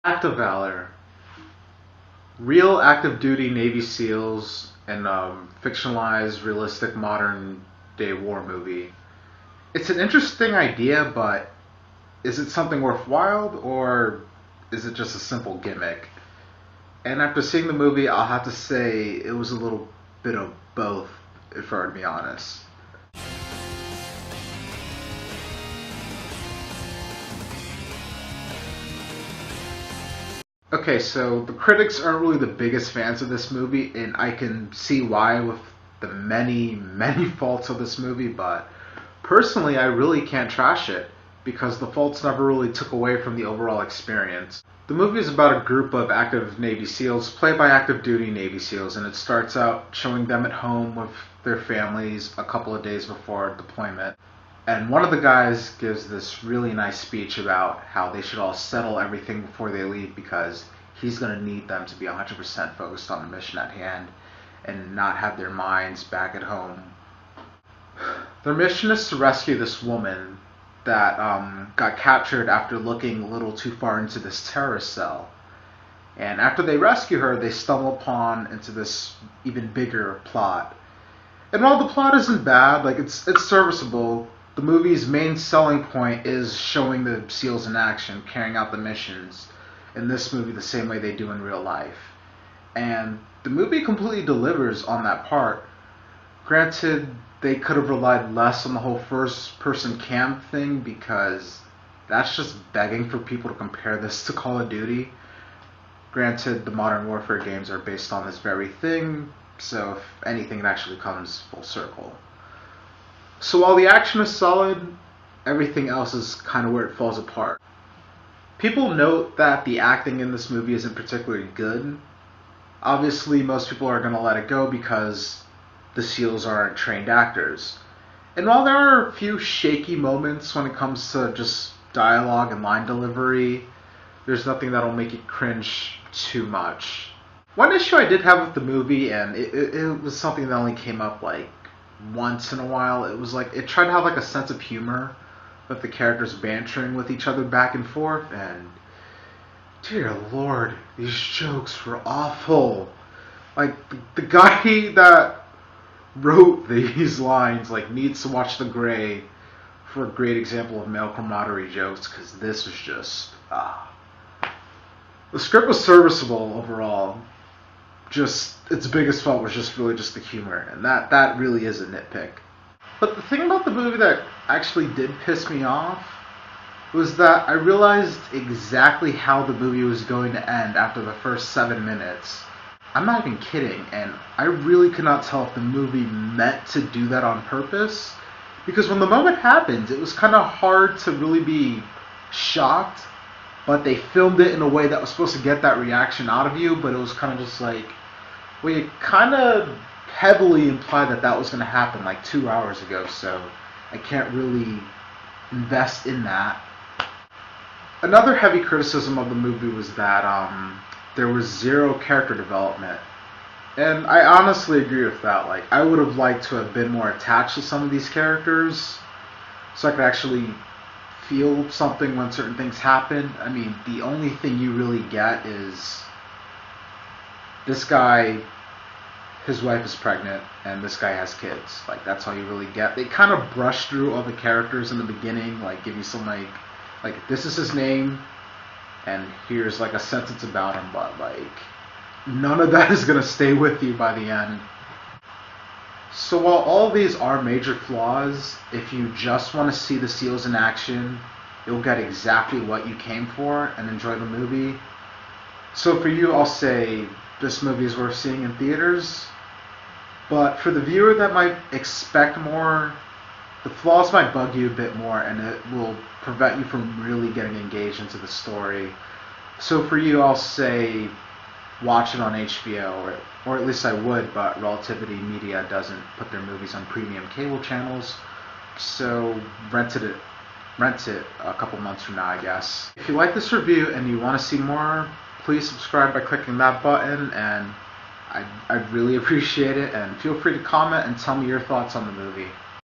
Active Valor. Real active duty Navy SEALs and fictionalized, realistic, modern day war movie. It's an interesting idea, but is it something worthwhile or is it just a simple gimmick? And after seeing the movie, I'll have to say it was a little bit of both, if I were to be honest. Okay, so the critics aren't really the biggest fans of this movie, and I can see why with the many faults of this movie, but personally, I really can't trash it because the faults never really took away from the overall experience. The movie is about a group of active Navy SEALs, played by active duty Navy SEALs, and it starts out showing them at home with their families a couple of days before deployment. And one of the guys gives this really nice speech about how they should all settle everything before they leave because he's going to need them to be 100% focused on the mission at hand and not have their minds back at home. Their mission is to rescue this woman that got captured after looking a little too far into this terrorist cell. And after they rescue her, they stumble upon into this even bigger plot. And while the plot isn't bad, like it's serviceable, the movie's main selling point is showing the SEALs in action, carrying out the missions in this movie the same way they do in real life. And the movie completely delivers on that part. Granted, they could have relied less on the whole first-person cam thing because that's just begging for people to compare this to Call of Duty. Granted, the Modern Warfare games are based on this very thing, so if anything, it actually comes full circle. So while the action is solid, everything else is kind of where it falls apart. People note that the acting in this movie isn't particularly good. Obviously, most people are going to let it go because the SEALs aren't trained actors. And while there are a few shaky moments when it comes to just dialogue and line delivery, there's nothing that'll make you cringe too much. One issue I did have with the movie, and it was something that only came up like once in a while, it was like it tried to have like a sense of humor with the characters bantering with each other back and forth, and dear lord, these jokes were awful. Like the guy that wrote these lines like needs to watch The Gray for a great example of male camaraderie jokes, because this was just the script was serviceable overall. Just its biggest fault was just really just the humor, and that really is a nitpick. But the thing about the movie that actually did piss me off was that I realized exactly how the movie was going to end after the first 7 minutes. I'm not even kidding, and I really could not tell if the movie meant to do that on purpose, because when the moment happens, it was kind of hard to really be shocked, but they filmed it in a way that was supposed to get that reaction out of you, but it was kind of just like, well, you kind of heavily implied that that was going to happen like 2 hours ago, so I can't really invest in that. Another heavy criticism of the movie was that there was zero character development. And I honestly agree with that. Like, I would have liked to have been more attached to some of these characters so I could actually feel something when certain things happen. I mean, the only thing you really get is this guy, his wife is pregnant, and this guy has kids. Like, that's all you really get. They kind of brush through all the characters in the beginning, like give you some like this is his name, and here's like a sentence about him, but like none of that is gonna stay with you by the end. So while all of these are major flaws, if you just want to see the SEALs in action, you'll get exactly what you came for and enjoy the movie. So for you, I'll say this movie is worth seeing in theaters. But for the viewer that might expect more, the flaws might bug you a bit more, and it will prevent you from really getting engaged into the story. So for you, I'll say watch it on HBO, or at least I would, but Relativity Media doesn't put their movies on premium cable channels, so rent it a couple months from now, I guess. If you like this review and you want to see more, please subscribe by clicking that button, and I'd really appreciate it, and feel free to comment and tell me your thoughts on the movie.